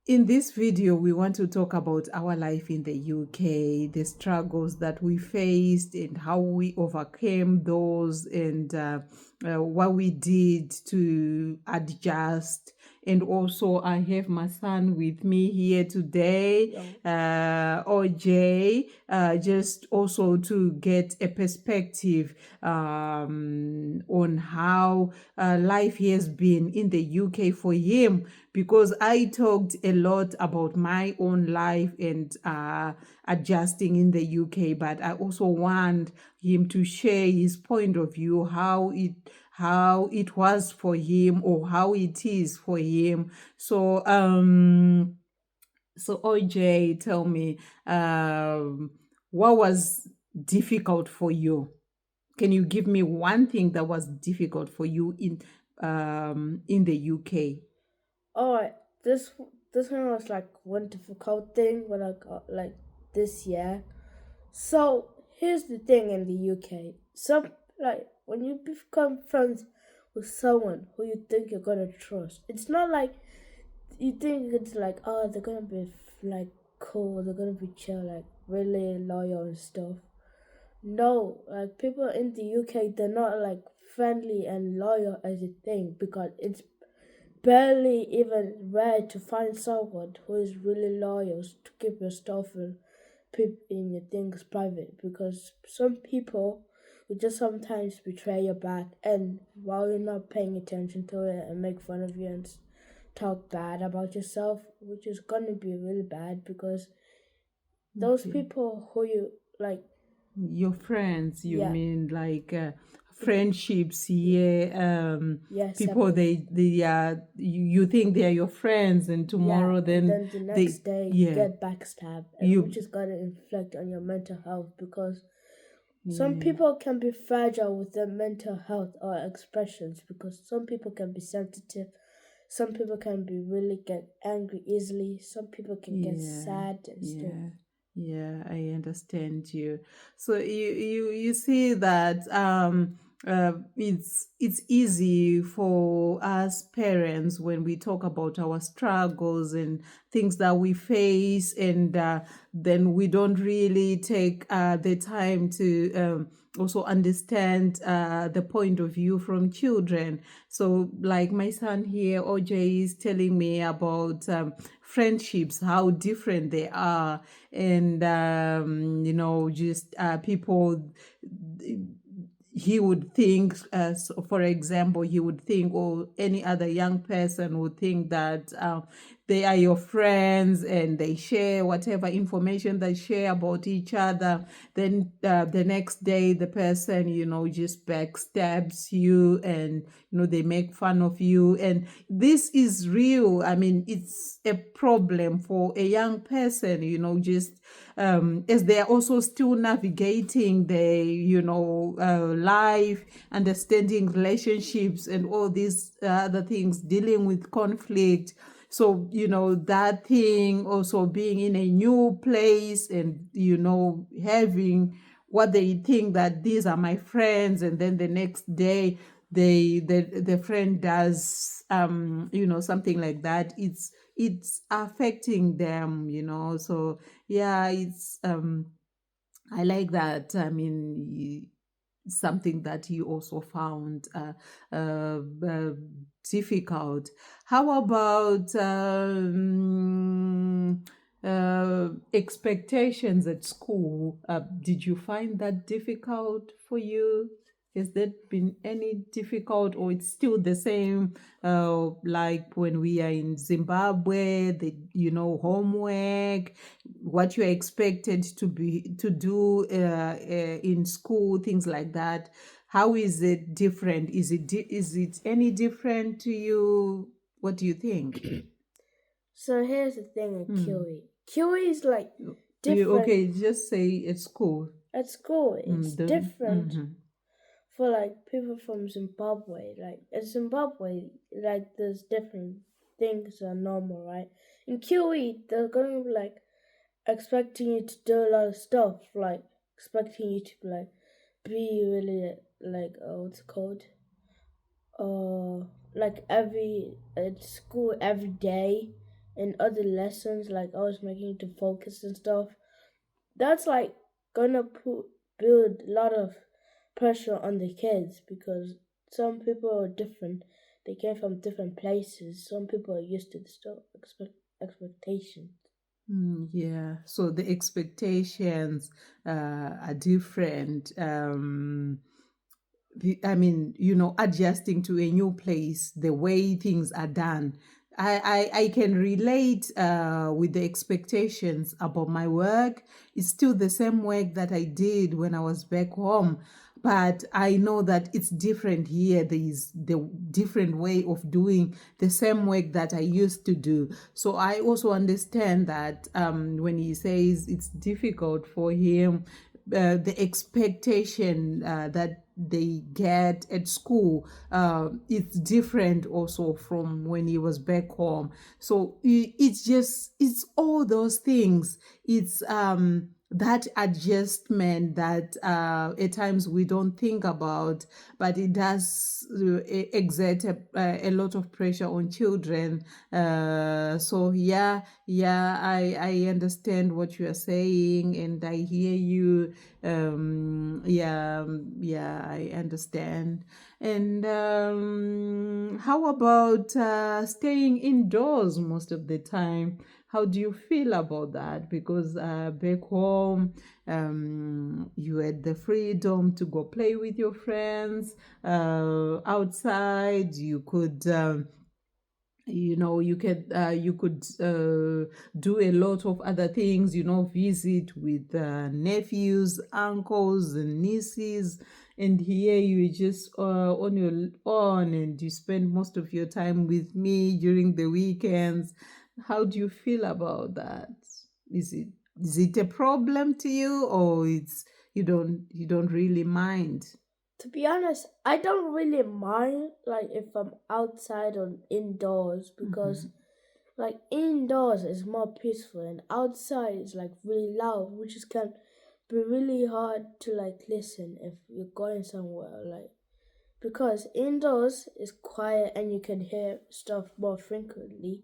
In this video, we want to talk about our life in the UK, the struggles that we faced, and how we overcame those, and what we did to adjust. And also, I have my son with me here today, OJ, just also to get a perspective on how life has been in the UK for him, because I talked a lot about my own life and adjusting in the UK, but I also want him to share his point of view, how it was for him or how it is for him. So OJ, tell me, what was difficult for you? Can you give me one thing that was difficult for you in the UK? All right, this one was like one difficult thing when I got like this year. So here's the thing in the UK. Some like when you become friends with someone who you think you're gonna trust, it's not like you think it's like they're gonna be like cool, they're gonna be chill, like really loyal and stuff. No, like people in the UK, they're not like friendly and loyal as you think because it's barely even rare to find someone who is really loyal to keep your stuff and in your things private because some people will just sometimes betray your back and while you're not paying attention to it and make fun of you and talk bad about yourself, which is gonna be really bad because those Okay. people who you like, Your friends, you yeah, mean like friendships, yeah. yeah, People, exactly. they you think they are your friends, and Yeah, tomorrow and then then the they, next day you yeah, get backstabbed, and which you, is gonna inflict on your mental health because some yeah, people can be fragile with their mental health or expressions because some people can be sensitive, some people can be really get angry easily, some people can get yeah, sad and stuff. yeah, yeah, I understand you. So you see that it's easy for us parents when we talk about our struggles and things that we face, and then we don't really take the time to also understand the point of view from children. So, like my son here, OJ, is telling me about friendships, how different they are, and just people. He would think, so for example, he would think, or any other young person would think that they are your friends and they share whatever information they share about each other. Then the next day, the person, just backstabs you, and they make fun of you. And this is real. I mean, it's a problem for a young person, just as they are also still navigating the life, understanding relationships and all these other things, dealing with conflict. So that thing, also being in a new place, and having what they think that these are my friends, and then the next day the friend does something like that. It's affecting them, so yeah, it's I like that. I mean, something that you also found difficult. How about expectations at school? Did you find that difficult for you? Has there been any difficult, or it's still the same? Like when we are in Zimbabwe, the homework, what you're expected to do in school, things like that. How is it different? Is it any different to you? What do you think? So here's the thing in Hmm. QE is like You different okay? Just say at school. at school, it's different Mhm. for like people from Zimbabwe. Like in Zimbabwe, like there's different things are normal, right? In QE, they're gonna be like expecting you to do a lot of stuff, like expecting you to be really like what's it called? Uh, like every at school every day, in other lessons, like I was making to focus and stuff. That's like gonna build a lot of pressure on the kids because some people are different. They came from different places. Some people are used to the stuff expectations. Yeah, so the expectations are different. I mean, adjusting to a new place, the way things are done. I can relate with the expectations about my work. It's still the same work that I did when I was back home, but I know that it's different here. There is the different way of doing the same work that I used to do. So I also understand that when he says it's difficult for him, the expectation that they get at school, it's different also from when he was back home. So it's all those things. It's that adjustment that at times we don't think about, but it does exert a lot of pressure on children. So yeah, I understand what you are saying, and I hear you. Yeah, I understand. And how about staying indoors most of the time? How do you feel about that? Because back home, you had the freedom to go play with your friends. Outside, you could. You could do a lot of other things, visit with nephews, uncles and nieces, and here you just on your own, and you spend most of your time with me during the weekends. How do you feel about that? Is it a problem to you, or it's you don't really mind? To be honest, I don't really mind like if I'm outside or indoors because Mhm. like indoors is more peaceful and outside is like really loud, which is can be really hard to like listen if you're going somewhere like because indoors is quiet and you can hear stuff more frequently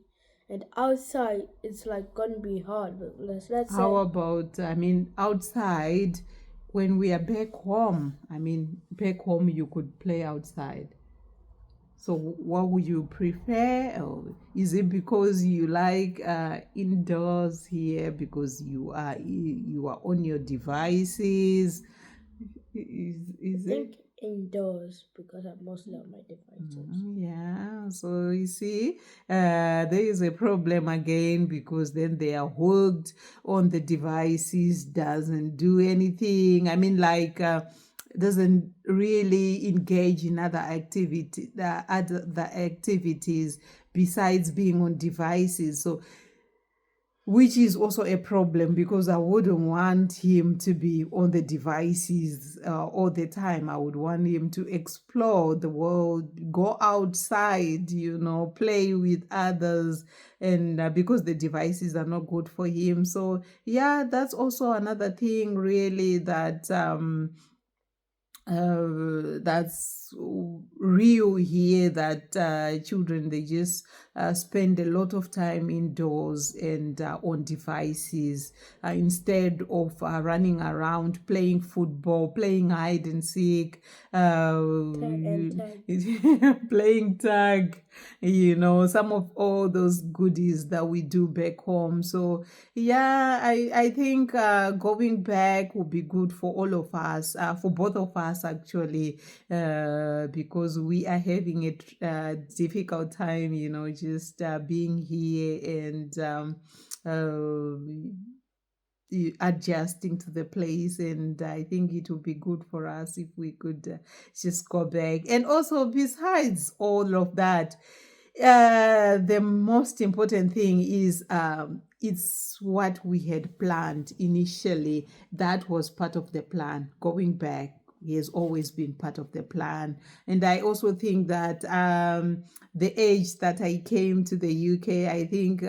and outside it's like gonna be hard but let's How say about, outside when we are back home? Back home you could play outside. So what would you prefer? Or is it because you like indoors here because you are on your devices? I Is it? think indoors because I'm mostly on my devices. Yeah, so you see, there is a problem again because then they are hooked on the devices, doesn't do anything. Like, doesn't really engage in other activities besides being on devices. So which is also a problem because I wouldn't want him to be on the devices all the time. I would want him to explore the world, go outside, play with others, and because the devices are not good for him. So, yeah, that's also another thing, really, that's real here, that children, they just spend a lot of time indoors and on devices instead of running around playing football, playing hide and seek, Tag and tag. playing tag, some of all those goodies that we do back home. So yeah, I think going back will be good for all of us, for both of us actually, because we are having a difficult time, just being here and adjusting to the place. And I think it would be good for us if we could just go back. And also, besides all of that, the most important thing is it's what we had planned initially. That was part of the plan. Going back has always been part of the plan. And I also think that the age that I came to the UK, I think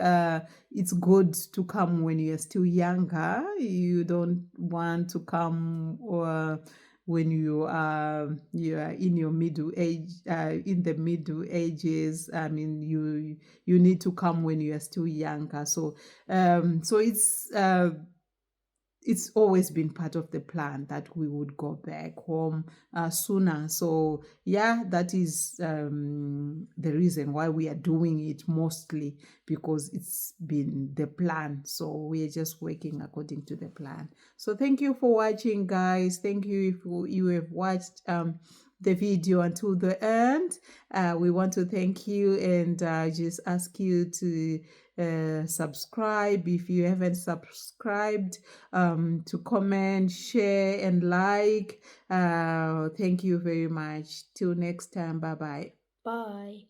it's good to come when you're still younger. You don't want to come when you are in your middle age, in the middle ages. I mean, you need to come when you are still younger. So so it's always been part of the plan that we would go back home sooner. So yeah, that is the reason why we are doing it, mostly because it's been the plan. So we are just working according to the plan. So thank you for watching, guys. Thank you if you have watched the video until the end. We want to thank you and just ask you to subscribe if you haven't subscribed, to comment, share, and like. Thank you very much. Till next time. Bye bye. Bye.